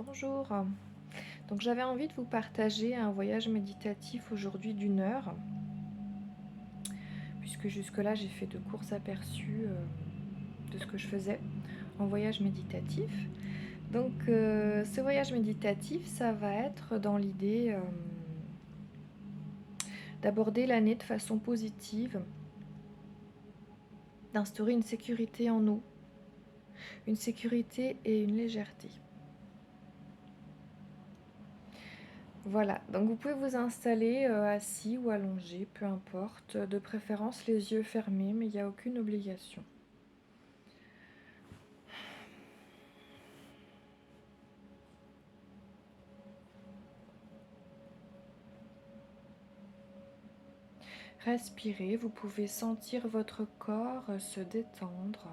Bonjour. Donc j'avais envie de vous partager un voyage méditatif aujourd'hui d'1 heure, puisque jusque-là j'ai fait de courts aperçus de ce que je faisais en voyage méditatif. Donc ce voyage méditatif, ça va être dans l'idée d'aborder l'année de façon positive, d'instaurer une sécurité en nous, une sécurité et une légèreté. Voilà, donc vous pouvez vous installer assis ou allongé, peu importe, de préférence les yeux fermés, mais il n'y a aucune obligation. Respirez, vous pouvez sentir votre corps se détendre.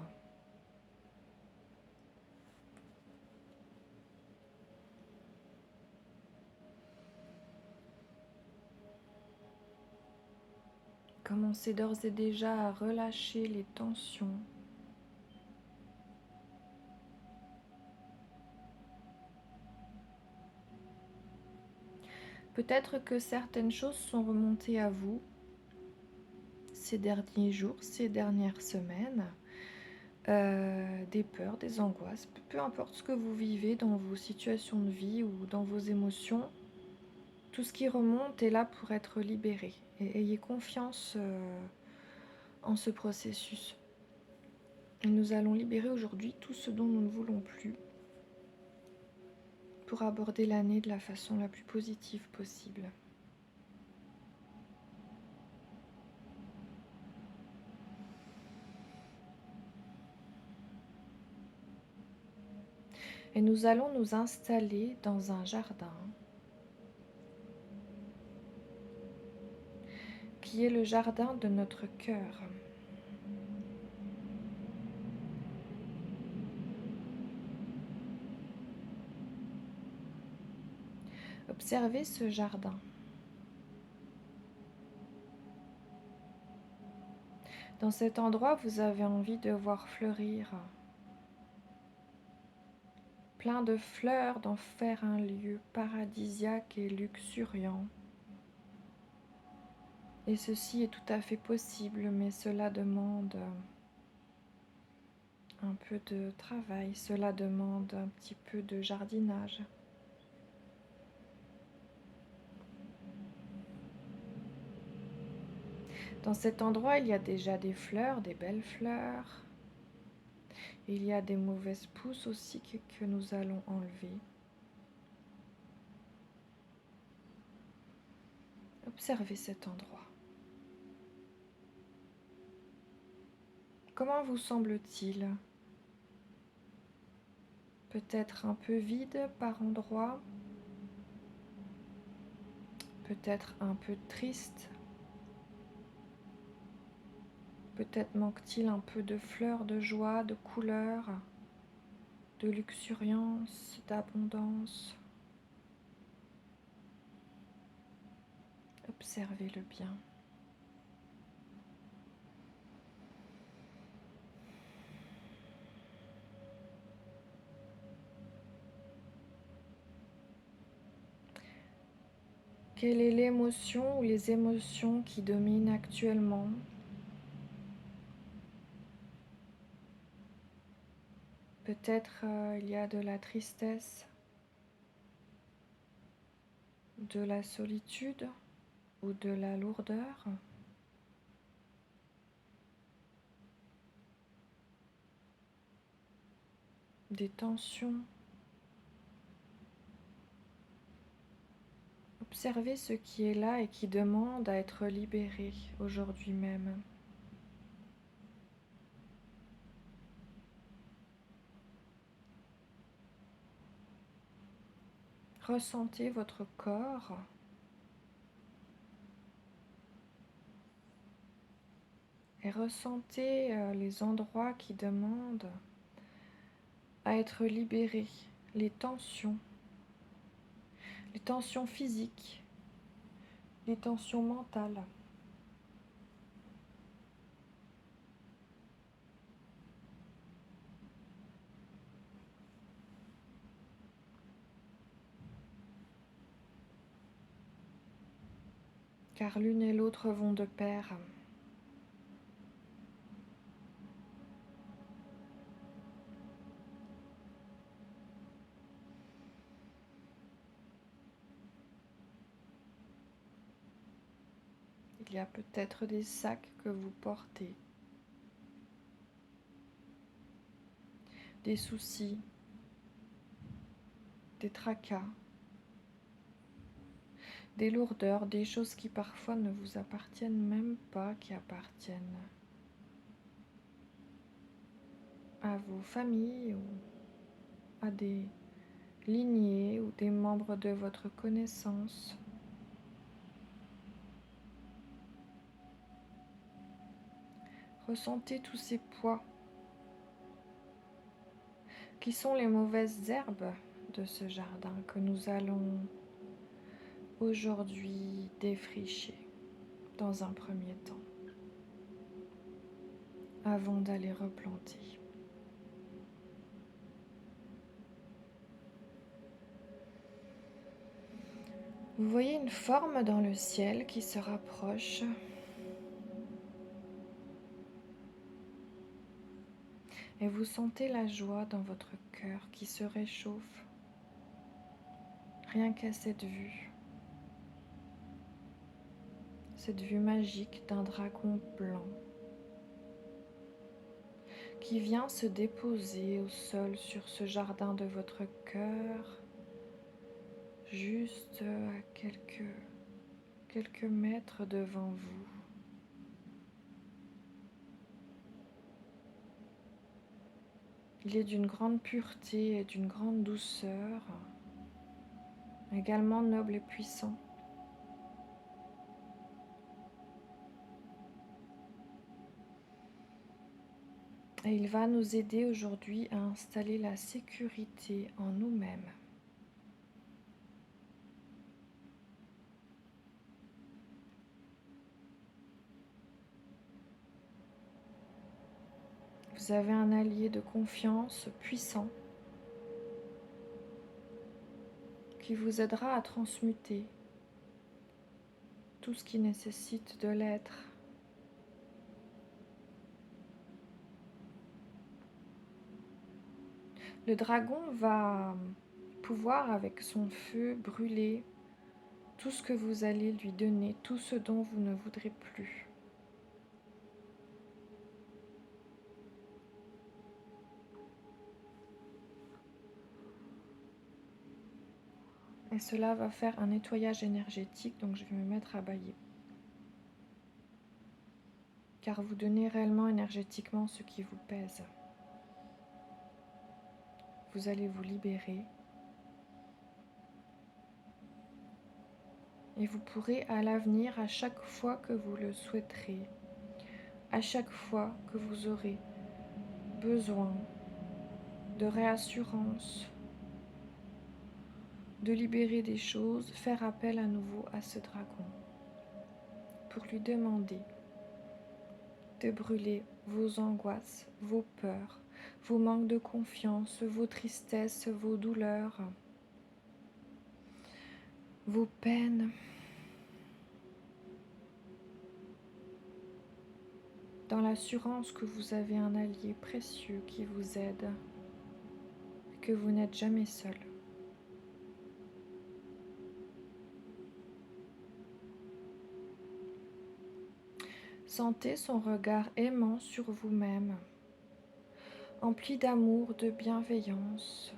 Commencez d'ores et déjà à relâcher les tensions. Peut-être que certaines choses sont remontées à vous ces derniers jours, ces dernières semaines. Des peurs, des angoisses, peu importe ce que vous vivez dans vos situations de vie ou dans vos émotions, tout ce qui remonte est là pour être libéré. Et ayez confiance en ce processus. Et nous allons libérer aujourd'hui tout ce dont nous ne voulons plus pour aborder l'année de la façon la plus positive possible. Et nous allons nous installer dans un jardin qui est le jardin de notre cœur. Observez ce jardin. Dans cet endroit, vous avez envie de voir fleurir plein de fleurs, d'en faire un lieu paradisiaque et luxuriant. Et ceci est tout à fait possible, mais cela demande un peu de travail, cela demande un petit peu de jardinage. Dans cet endroit, il y a déjà des fleurs, des belles fleurs. Il y a des mauvaises pousses aussi que nous allons enlever. Observez cet endroit. Comment vous semble-t-il? Peut-être un peu vide par endroits, peut-être un peu triste, peut-être manque-t-il un peu de fleurs, de joie, de couleurs, de luxuriance, d'abondance. Observez-le bien. Quelle est l'émotion ou les émotions qui dominent actuellement? Peut-être il y a de la tristesse, de la solitude ou de la lourdeur. Des tensions. Observez ce qui est là et qui demande à être libéré aujourd'hui même. Ressentez votre corps et ressentez les endroits qui demandent à être libérés, les tensions physiques, les tensions mentales. car l'une et l'autre vont de pair. Il y a peut-être des sacs que vous portez, des soucis, des tracas, des lourdeurs, des choses qui parfois ne vous appartiennent même pas, qui appartiennent à vos familles ou à des lignées ou des membres de votre connaissance. Ressentez tous ces poids qui sont les mauvaises herbes de ce jardin que nous allons aujourd'hui défricher dans un premier temps, avant d'aller replanter. Vous voyez une forme dans le ciel qui se rapproche. Et vous sentez la joie dans votre cœur qui se réchauffe, rien qu'à cette vue magique d'un dragon blanc qui vient se déposer au sol sur ce jardin de votre cœur, juste à quelques mètres devant vous. Il est d'une grande pureté et d'une grande douceur, également noble et puissant. Et il va nous aider aujourd'hui à installer la sécurité en nous-mêmes. Vous avez un allié de confiance puissant qui vous aidera à transmuter tout ce qui nécessite de l'être. Le dragon va pouvoir, avec son feu, brûler tout ce que vous allez lui donner, tout ce dont vous ne voudrez plus. Et cela va faire un nettoyage énergétique, donc je vais me mettre à bâiller. Car vous donnez réellement énergétiquement ce qui vous pèse. Vous allez vous libérer. Et vous pourrez à l'avenir, à chaque fois que vous le souhaiterez, à chaque fois que vous aurez besoin de réassurance, de libérer des choses, faire appel à nouveau à ce dragon pour lui demander de brûler vos angoisses, vos peurs, vos manques de confiance, vos tristesses, vos douleurs, vos peines, dans l'assurance que vous avez un allié précieux qui vous aide, que vous n'êtes jamais seul. Sentez son regard aimant sur vous-même, empli d'amour, de bienveillance.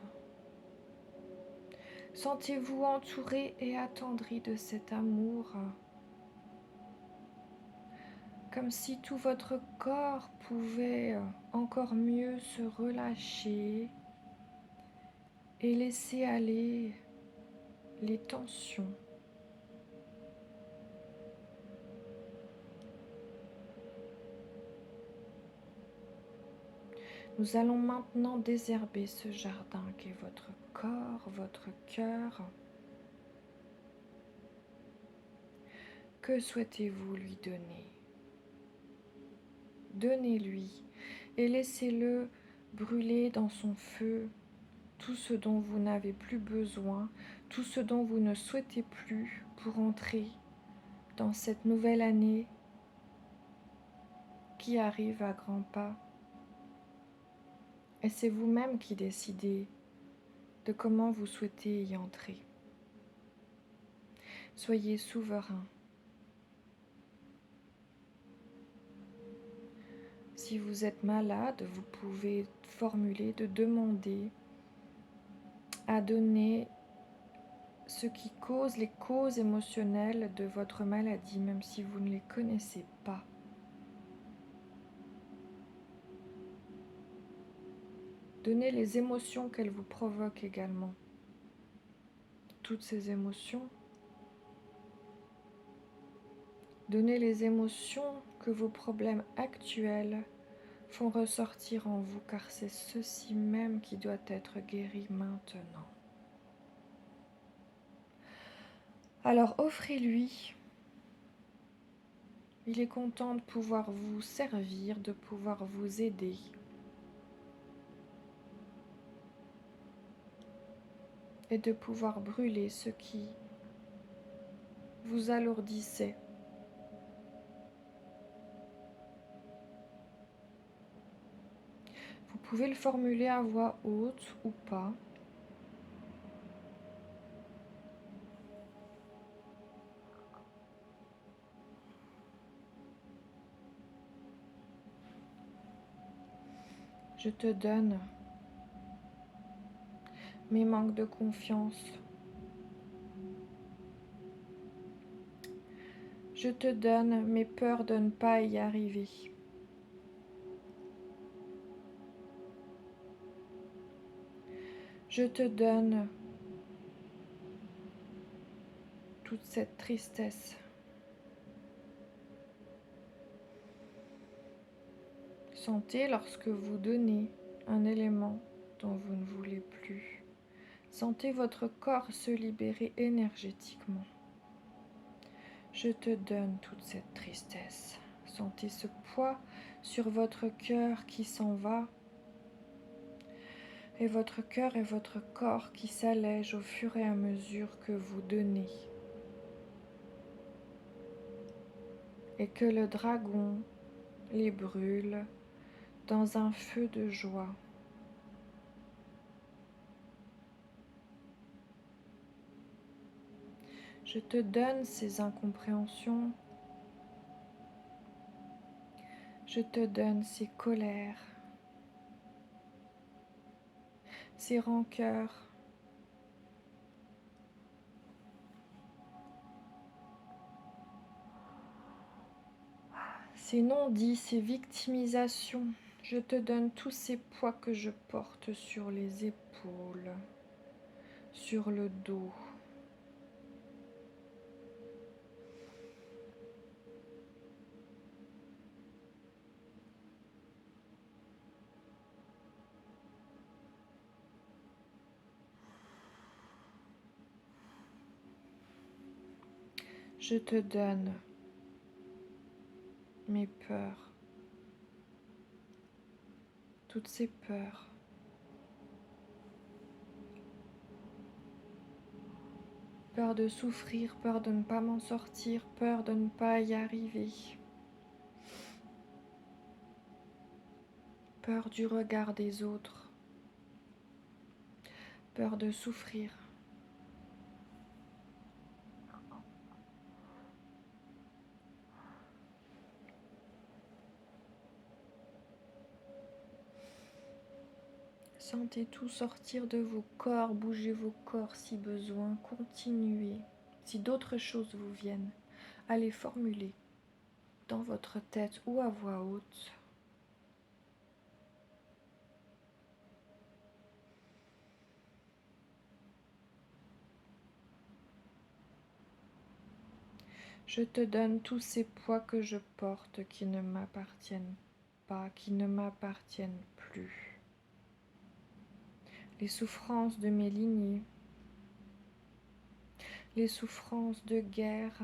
Sentez-vous entouré et attendri de cet amour, comme si tout votre corps pouvait encore mieux se relâcher et laisser aller les tensions. Nous allons maintenant désherber ce jardin qui est votre corps, votre cœur. Que souhaitez-vous lui donner? Donnez-lui et laissez-le brûler dans son feu tout ce dont vous n'avez plus besoin, tout ce dont vous ne souhaitez plus pour entrer dans cette nouvelle année qui arrive à grands pas. Et c'est vous-même qui décidez de comment vous souhaitez y entrer. Soyez souverain. Si vous êtes malade, vous pouvez formuler, de demander à donner ce qui cause les causes émotionnelles de votre maladie, même si vous ne les connaissez pas. Donnez les émotions qu'elles vous provoquent également. Toutes ces émotions. Donnez les émotions que vos problèmes actuels font ressortir en vous, car c'est ceci même qui doit être guéri maintenant. Alors offrez-lui. Il est content de pouvoir vous servir, de pouvoir vous aider. Et de pouvoir brûler ce qui vous alourdissait. Vous pouvez le formuler à voix haute ou pas. Je te donne mes manques de confiance. Je te donne mes peurs de ne pas y arriver. Je te donne toute cette tristesse. Sentez lorsque vous donnez un élément dont vous ne voulez plus. Sentez votre corps se libérer énergétiquement. Je te donne toute cette tristesse. Sentez ce poids sur votre cœur qui s'en va. Et votre cœur et votre corps qui s'allègent au fur et à mesure que vous donnez. Et que le dragon les brûle dans un feu de joie. Je te donne ces incompréhensions. Je te donne ces colères, ces rancœurs. Ces non-dits, ces victimisations. Je te donne tous ces poids que je porte sur les épaules, sur le dos. Je te donne mes peurs, toutes ces peurs. Peur de souffrir, peur de ne pas m'en sortir, peur de ne pas y arriver. Peur du regard des autres. Peur de souffrir. Sentez tout sortir de vos corps, bougez vos corps si besoin, continuez. Si d'autres choses vous viennent, allez formuler dans votre tête ou à voix haute. Je te donne tous ces poids que je porte qui ne m'appartiennent pas, qui ne m'appartiennent plus. Les souffrances de mes lignées, les souffrances de guerre,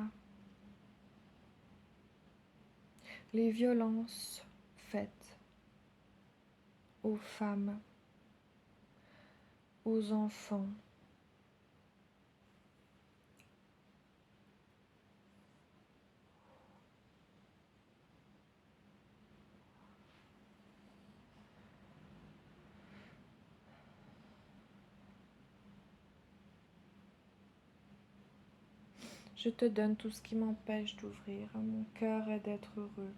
les violences faites aux femmes, aux enfants, Je te donne tout ce qui m'empêche d'ouvrir mon cœur et d'être heureux.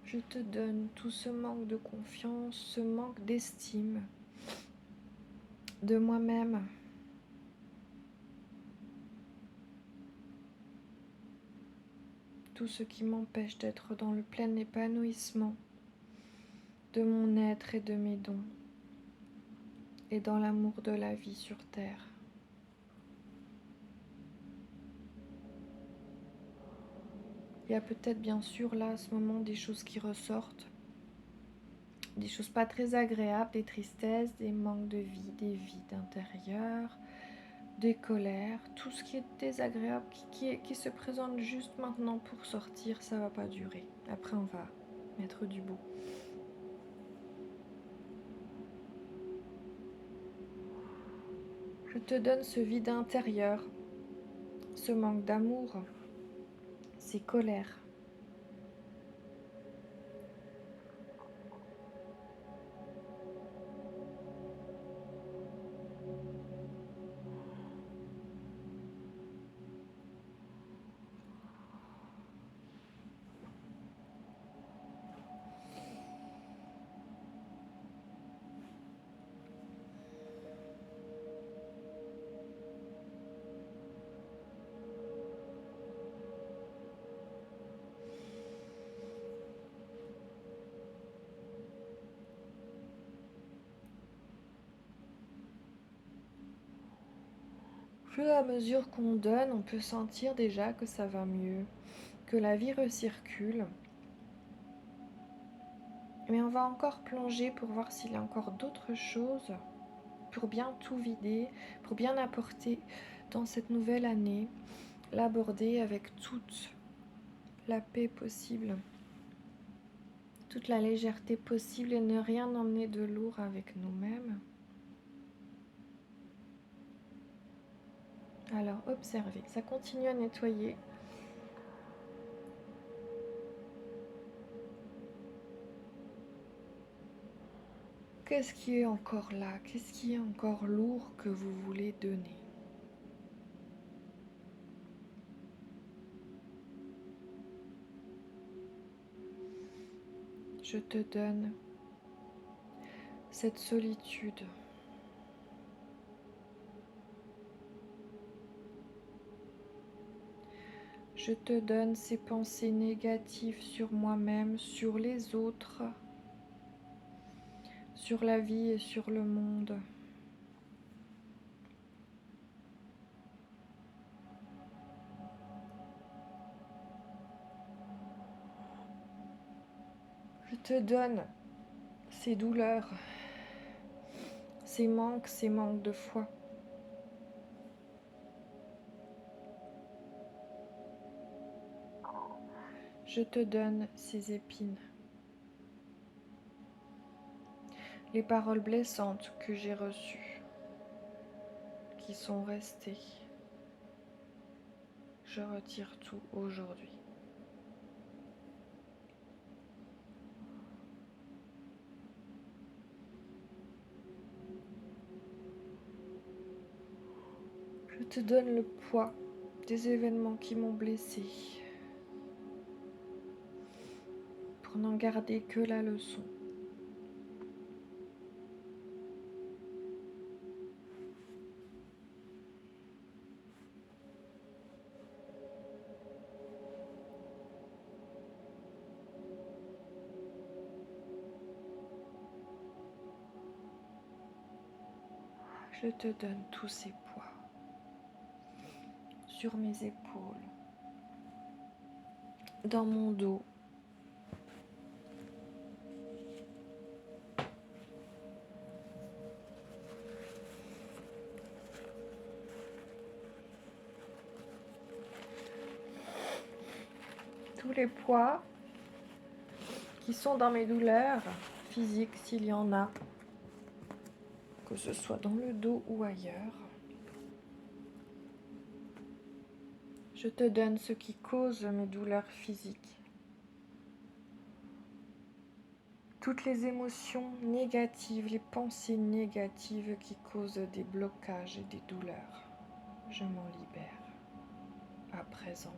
Je te donne tout ce manque de confiance, ce manque d'estime de moi-même. Tout ce qui m'empêche d'être dans le plein épanouissement de mon être et de mes dons, et dans l'amour de la vie sur terre. Il y a peut-être bien sûr là, à ce moment, des choses qui ressortent, des choses pas très agréables, des tristesses, des manques de vie, des vides intérieurs, des colères, tout ce qui est désagréable, qui se présente juste maintenant pour sortir, ça va pas durer. Après on va mettre du beau. Je te donne ce vide intérieur, ce manque d'amour, ces colères. Au fur et à mesure qu'on donne, on peut sentir déjà que ça va mieux, que la vie recircule. Mais on va encore plonger pour voir s'il y a encore d'autres choses, pour bien tout vider, pour bien apporter dans cette nouvelle année, l'aborder avec toute la paix possible, toute la légèreté possible et ne rien emmener de lourd avec nous-mêmes. Alors observez, ça continue à nettoyer. Qu'est-ce qui est encore là? Qu'est-ce qui est encore lourd que vous voulez donner? Je te donne cette solitude. Je te donne ces pensées négatives sur moi-même, sur les autres, sur la vie et sur le monde. Je te donne ces douleurs, ces manques de foi. Je te donne ces épines, les paroles blessantes que j'ai reçues, qui sont restées. Je retire tout aujourd'hui. Je te donne le poids des événements qui m'ont blessée, pour n'en garder que la leçon. Je te donne tous ces poids sur mes épaules, dans mon dos, tous les poids qui sont dans mes douleurs physiques s'il y en a. que ce soit dans le dos ou ailleurs. Je te donne ce qui cause mes douleurs physiques. Toutes les émotions négatives, les pensées négatives qui causent des blocages et des douleurs, je m'en libère à présent.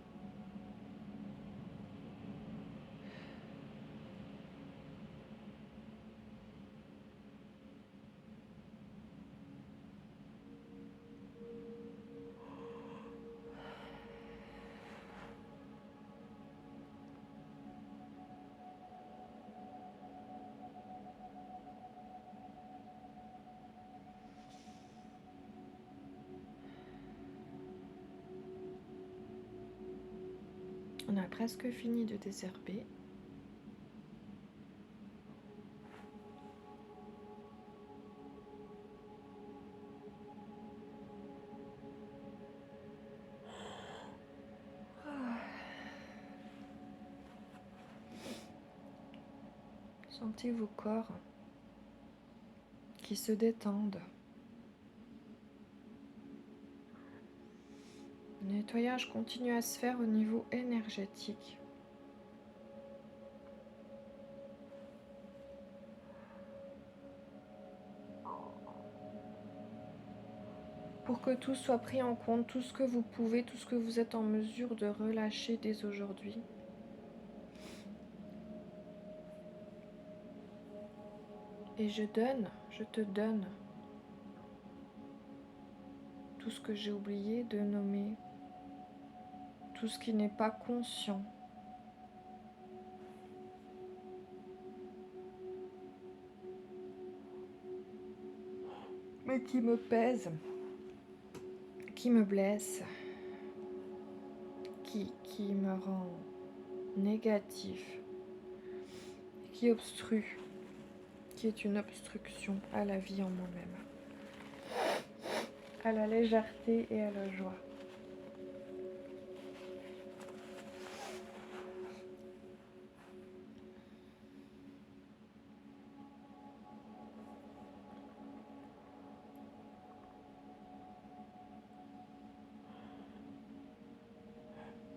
On a presque fini de désherber. Sentez vos corps qui se détendent. Le nettoyage continue à se faire au niveau énergétique. Pour que tout soit pris en compte, tout ce que vous pouvez, tout ce que vous êtes en mesure de relâcher dès aujourd'hui. Et je te donne tout ce que j'ai oublié de nommer, tout ce qui n'est pas conscient. Mais qui me pèse, qui me blesse, qui me rend négatif, qui obstrue, qui est une obstruction à la vie en moi-même, à la légèreté et à la joie.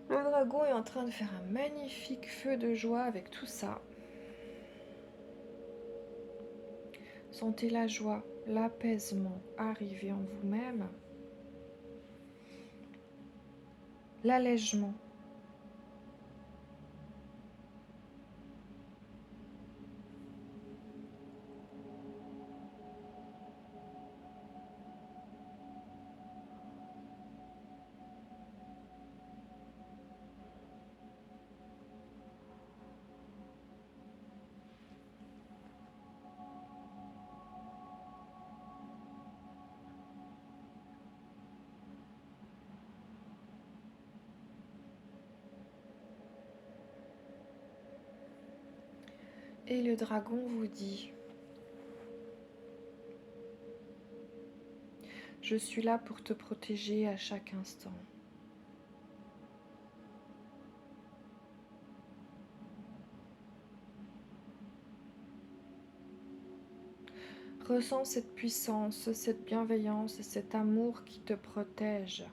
Le dragon est en train de faire un magnifique feu de joie avec tout ça. Sentez la joie, l'apaisement arriver en vous-même, l'allègement. Et le dragon vous dit: je suis là pour te protéger à chaque instant. Ressens cette puissance, cette bienveillance et cet amour qui te protège.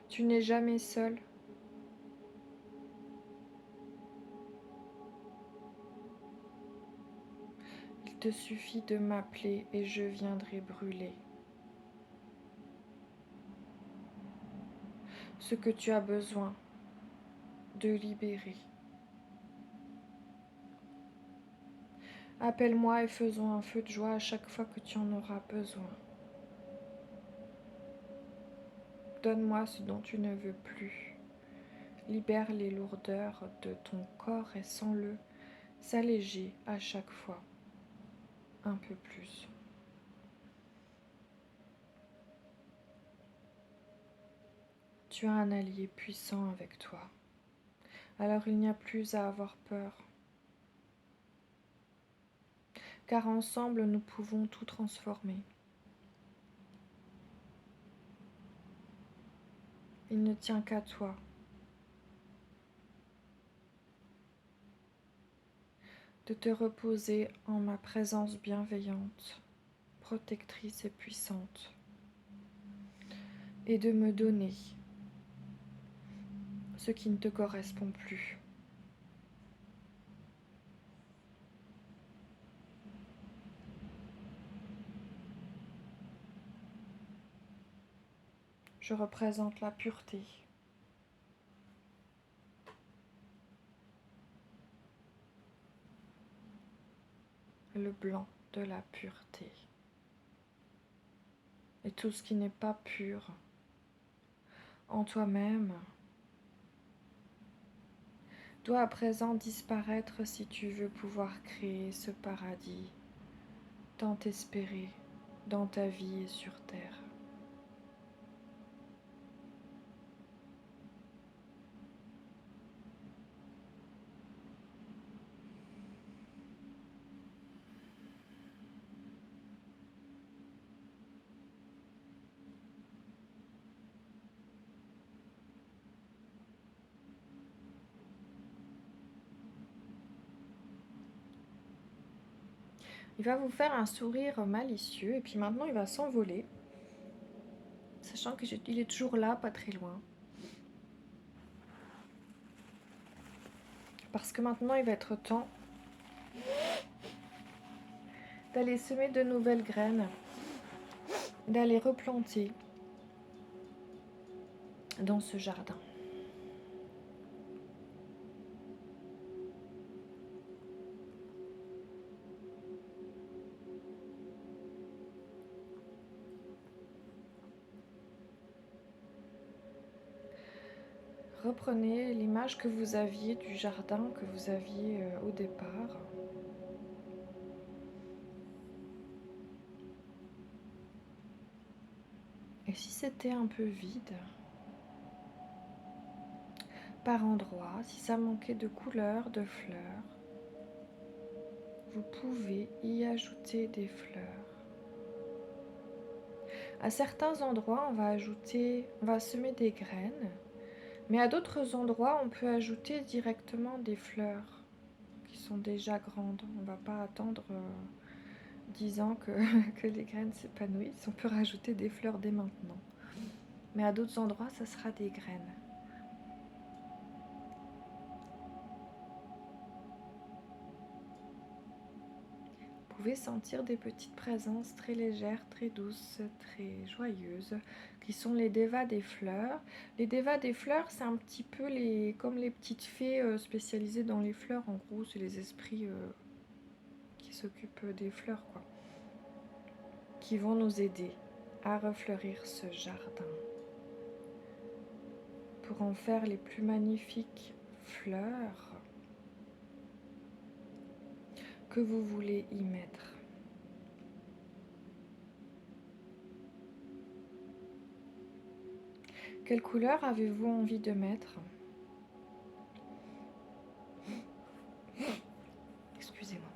Tu n'es jamais seul. Il te suffit de m'appeler et je viendrai brûler ce que tu as besoin de libérer. Appelle-moi et faisons un feu de joie à chaque fois que tu en auras besoin. Donne-moi ce dont tu ne veux plus. Libère les lourdeurs de ton corps et sens-le s'alléger à chaque fois un peu plus. Tu as un allié puissant avec toi. Alors il n'y a plus à avoir peur. Car ensemble nous pouvons tout transformer. Il ne tient qu'à toi de te reposer en ma présence bienveillante, protectrice et puissante, et de me donner ce qui ne te correspond plus. Je représente la pureté. Le blanc de la pureté. Et tout ce qui n'est pas pur en toi-même doit à présent disparaître si tu veux pouvoir créer ce paradis tant espéré dans ta vie et sur terre. Il va vous faire un sourire malicieux et puis maintenant il va s'envoler, sachant qu'il est toujours là, pas très loin. Parce que maintenant il va être temps d'aller semer de nouvelles graines, d'aller replanter dans ce jardin. Reprenez l'image que vous aviez du jardin que vous aviez au départ. Et si c'était un peu vide, par endroits, si ça manquait de couleurs, de fleurs, vous pouvez y ajouter des fleurs. À certains endroits, on va semer des graines, mais à d'autres endroits, on peut ajouter directement des fleurs qui sont déjà grandes. On ne va pas attendre 10 ans que les graines s'épanouissent. On peut rajouter des fleurs dès maintenant. Mais à d'autres endroits, ça sera des graines. Vous pouvez sentir des petites présences très légères, très douces, très joyeuses, qui sont les dévas des fleurs. Les dévas des fleurs, c'est un petit peu comme les petites fées spécialisées dans les fleurs. En gros, c'est les esprits qui s'occupent des fleurs, quoi, qui vont nous aider à refleurir ce jardin pour en faire les plus magnifiques fleurs que vous voulez y mettre. Quelle couleur avez-vous envie de mettre? Excusez-moi.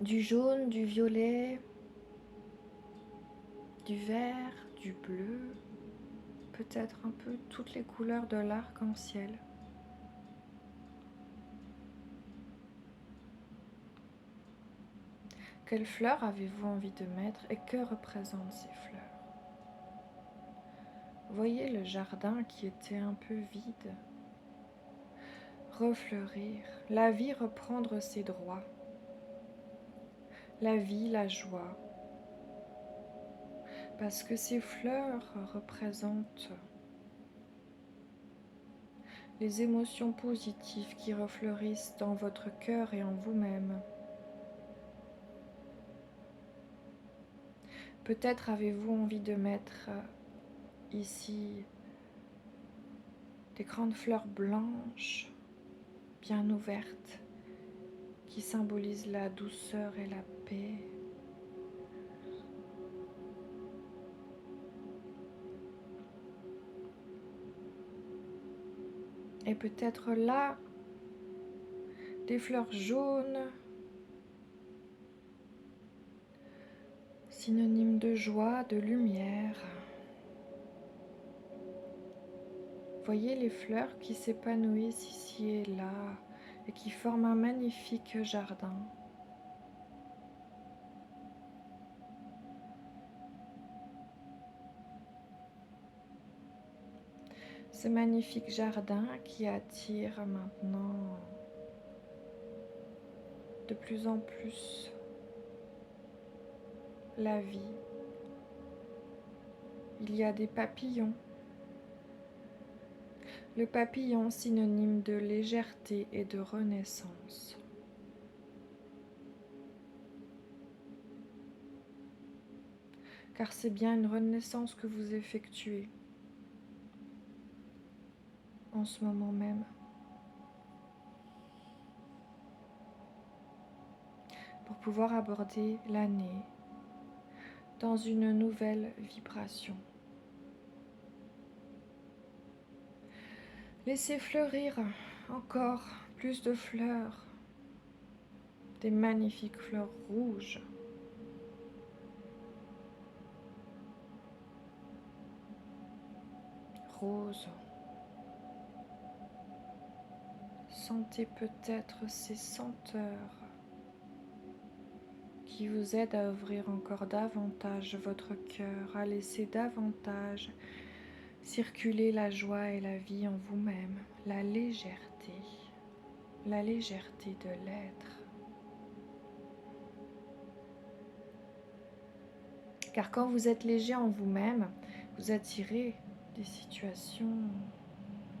Du jaune, du violet, du vert, du bleu, peut-être un peu toutes les couleurs de l'arc-en-ciel. Quelles fleurs avez-vous envie de mettre et que représentent ces fleurs? Voyez le jardin qui était un peu vide refleurir, la vie reprendre ses droits, la vie, la joie, parce que ces fleurs représentent les émotions positives qui refleurissent dans votre cœur et en vous-même. Peut-être avez-vous envie de mettre ici des grandes fleurs blanches, bien ouvertes, qui symbolisent la douceur et la paix. Et peut-être là, des fleurs jaunes, synonyme de joie, de lumière. Voyez les fleurs qui s'épanouissent ici et là et qui forment un magnifique jardin. Ce magnifique jardin qui attire maintenant de plus en plus la vie. Il y a des papillons. Le papillon synonyme de légèreté et de renaissance. Car c'est bien une renaissance que vous effectuez en ce moment même. Pour pouvoir aborder l'année dans une nouvelle vibration. Laissez fleurir encore plus de fleurs, des magnifiques fleurs rouges. Roses. Sentez peut-être ces senteurs qui vous aident à ouvrir encore davantage votre cœur, à laisser davantage circuler la joie et la vie en vous-même, la légèreté de l'être. Car quand vous êtes léger en vous-même, vous attirez des situations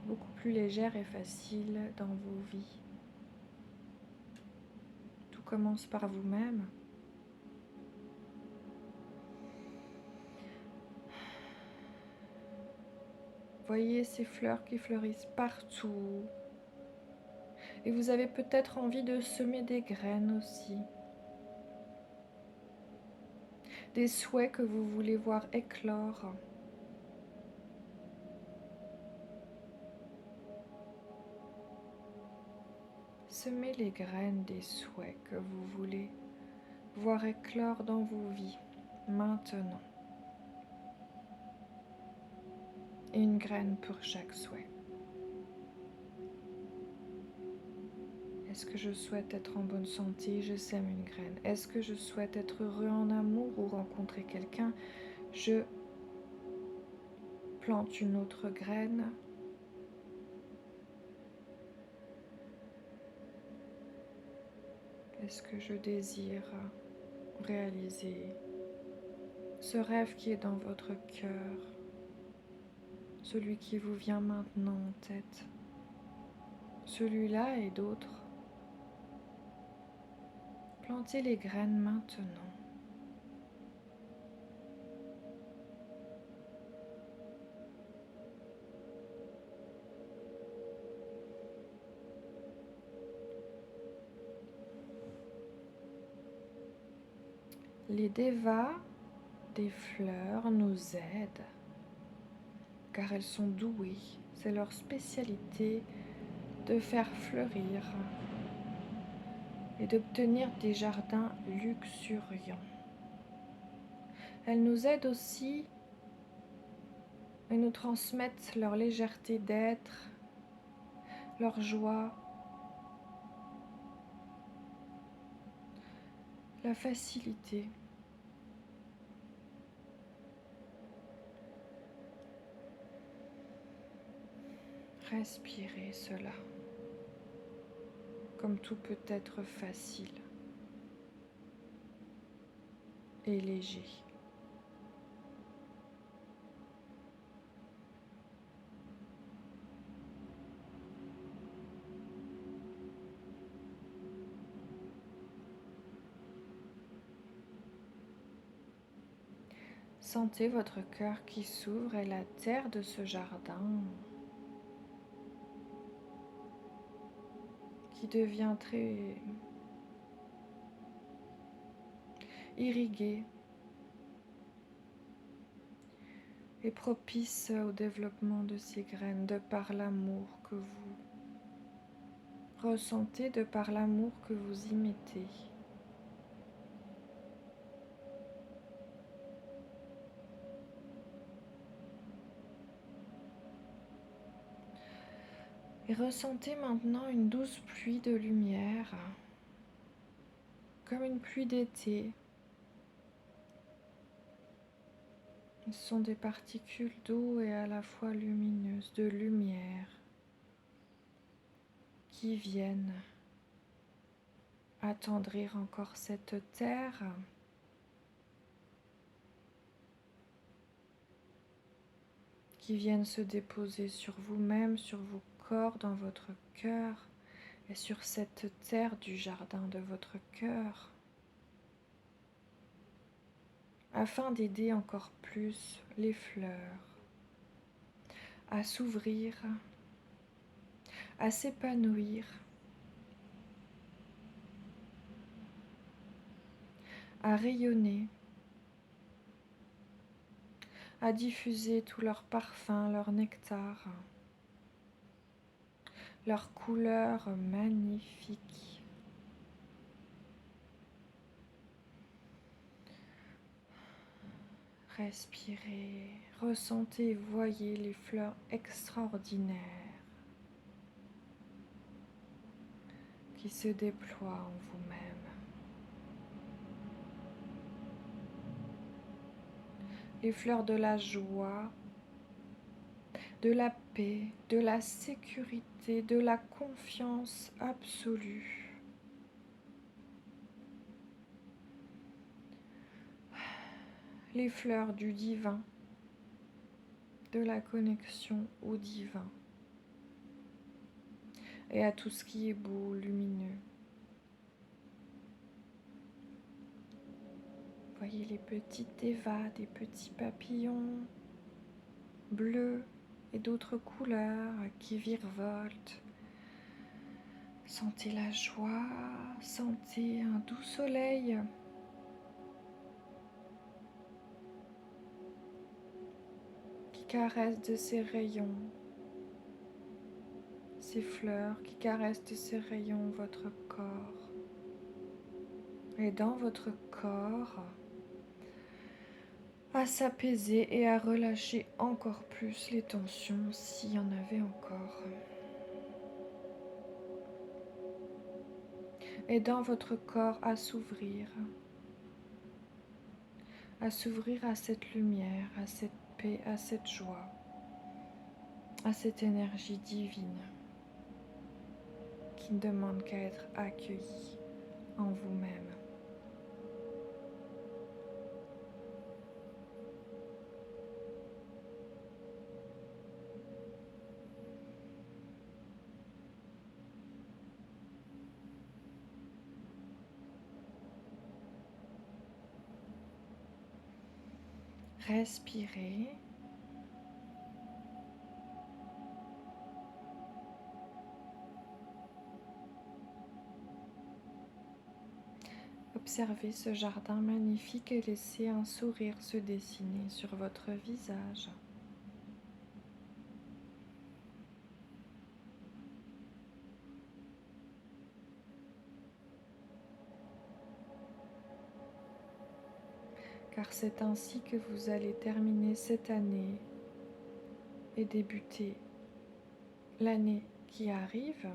beaucoup plus légères et faciles dans vos vies. Tout commence par vous-même. Voyez ces fleurs qui fleurissent partout. Et vous avez peut-être envie de semer des graines aussi. Des souhaits que vous voulez voir éclore. Semez les graines des souhaits que vous voulez voir éclore dans vos vies maintenant. Et une graine pour chaque souhait. Est-ce que je souhaite être en bonne santé? Je sème une graine. Est-ce que je souhaite être heureux en amour ou rencontrer quelqu'un? Je plante une autre graine. Est-ce que je désire réaliser ce rêve qui est dans votre cœur, celui qui vous vient maintenant en tête, celui-là et d'autres? Plantez les graines maintenant. Les devas des fleurs nous aident car elles sont douées. C'est leur spécialité de faire fleurir et d'obtenir des jardins luxuriants. Elles nous aident aussi et nous transmettent leur légèreté d'être, leur joie, la facilité. Respirez cela, comme tout peut être facile et léger. Sentez votre cœur qui s'ouvre et la terre de ce jardin qui devient très irriguée et propice au développement de ces graines de par l'amour que vous ressentez, de par l'amour que vous y mettez. Et ressentez maintenant une douce pluie de lumière, comme une pluie d'été. Ce sont des particules d'eau et à la fois lumineuses, de lumière, qui viennent attendrir encore cette terre, qui viennent se déposer sur vous-même, sur vos corps, dans votre cœur et sur cette terre du jardin de votre cœur, afin d'aider encore plus les fleurs à s'ouvrir, à s'épanouir, à rayonner, à diffuser tout leur parfum, leur nectar, leurs couleurs magnifiques. Respirez, ressentez, voyez les fleurs extraordinaires qui se déploient en vous-même. Les fleurs de la joie, de la paix, de la sécurité, de la confiance absolue. Les fleurs du divin, de la connexion au divin et à tout ce qui est beau, lumineux. Voyez les petites dévas, des petits papillons bleus et d'autres couleurs qui virevoltent. Sentez la joie, sentez un doux soleil qui caresse de ses rayons, ces fleurs qui caressent de ses rayons votre corps. Et dans votre corps, à s'apaiser et à relâcher encore plus les tensions s'il y en avait encore. Et dans votre corps à s'ouvrir à cette lumière, à cette paix, à cette joie, à cette énergie divine qui ne demande qu'à être accueillie en vous-même. Respirez. Observez ce jardin magnifique et laissez un sourire se dessiner sur votre visage. Car c'est ainsi que vous allez terminer cette année et débuter l'année qui arrive.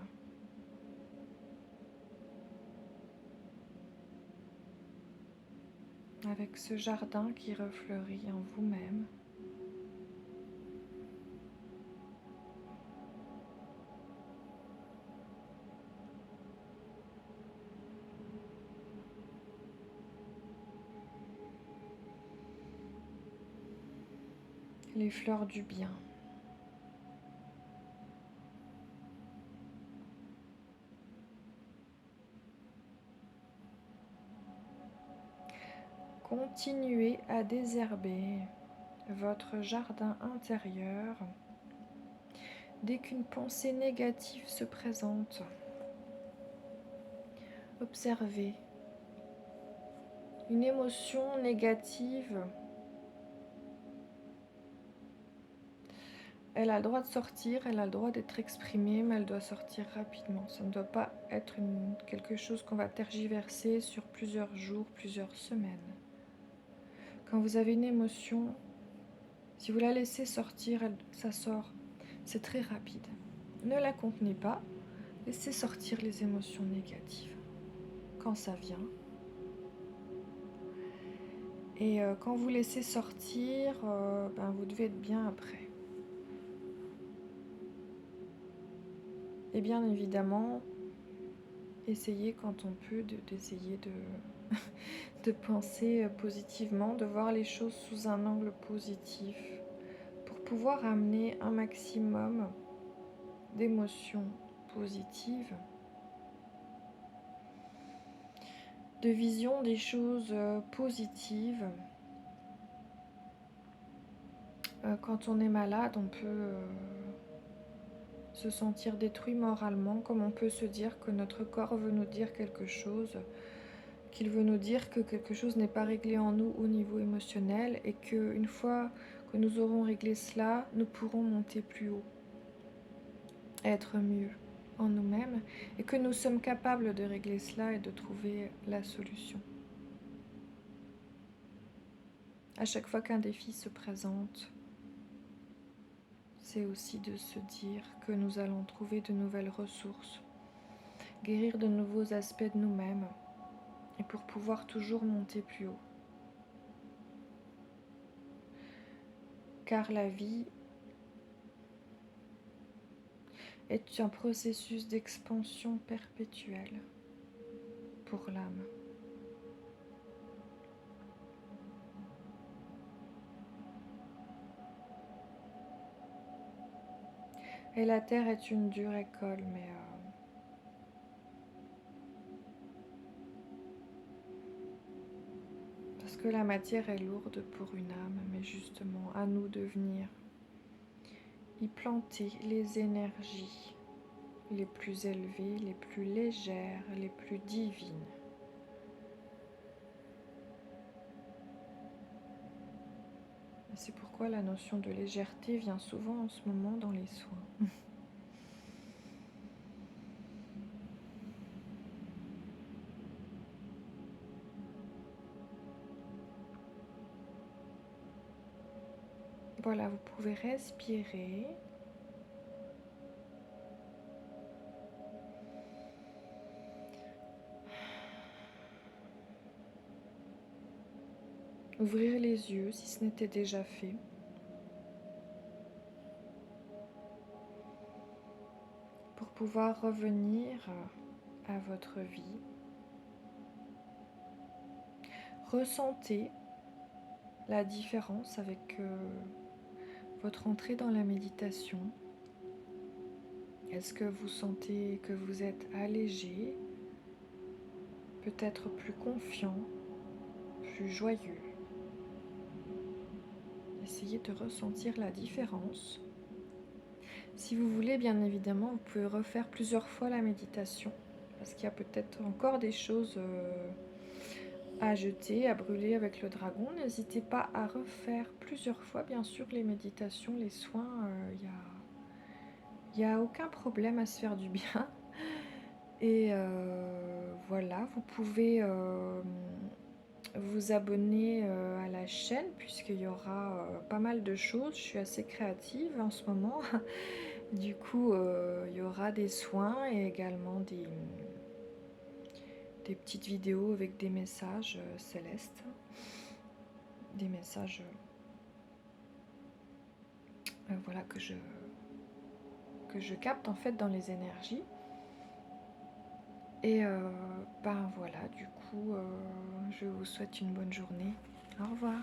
Avec ce jardin qui refleurit en vous-même. Les fleurs du bien. Continuez à désherber votre jardin intérieur dès qu'une pensée négative se présente. Observez une émotion négative. Elle a le droit de sortir, elle a le droit d'être exprimée, mais elle doit sortir rapidement. Ça ne doit pas être quelque chose qu'on va tergiverser sur plusieurs jours, plusieurs semaines. Quand vous avez une émotion, si vous la laissez sortir, ça sort. C'est très rapide. Ne la contenez pas. Laissez sortir les émotions négatives quand ça vient. Et quand vous laissez sortir, vous devez être bien après. Et bien évidemment, essayez quand on peut d'essayer de penser positivement, de voir les choses sous un angle positif pour pouvoir amener un maximum d'émotions positives, de vision des choses positives. Quand on est malade, on peut se sentir détruit moralement, comme on peut se dire que notre corps veut nous dire quelque chose, qu'il veut nous dire que quelque chose n'est pas réglé en nous au niveau émotionnel et qu'une fois que nous aurons réglé cela, nous pourrons monter plus haut, être mieux en nous-mêmes et que nous sommes capables de régler cela et de trouver la solution. À chaque fois qu'un défi se présente, c'est aussi de se dire que nous allons trouver de nouvelles ressources, guérir de nouveaux aspects de nous-mêmes et pour pouvoir toujours monter plus haut. Car la vie est un processus d'expansion perpétuelle pour l'âme. Et la terre est une dure école, mais parce que la matière est lourde pour une âme, mais justement à nous de venir y planter les énergies les plus élevées, les plus légères, les plus divines. Et c'est pourquoi la notion de légèreté vient souvent en ce moment dans les soins. Voilà, vous pouvez respirer. Ouvrir les yeux si ce n'était déjà fait. Pour pouvoir revenir à votre vie. Ressentez la différence avec votre entrée dans la méditation. Est-ce que vous sentez que vous êtes allégé, peut-être plus confiant, plus joyeux? Essayez de ressentir la différence. Si vous voulez, bien évidemment, vous pouvez refaire plusieurs fois la méditation, parce qu'il y a peut-être encore des choses à jeter, à brûler avec le dragon. N'hésitez pas à refaire plusieurs fois, bien sûr, les méditations, les soins, il n'y a aucun problème à se faire du bien. Et voilà, vous pouvez vous abonner à la chaîne puisqu'il y aura pas mal de choses. Je suis assez créative en ce moment. Du coup, il y aura des soins et également des petites vidéos avec des messages célestes. Des messages voilà, que je capte en fait dans les énergies. Et voilà, du coup, je vous souhaite une bonne journée. Au revoir.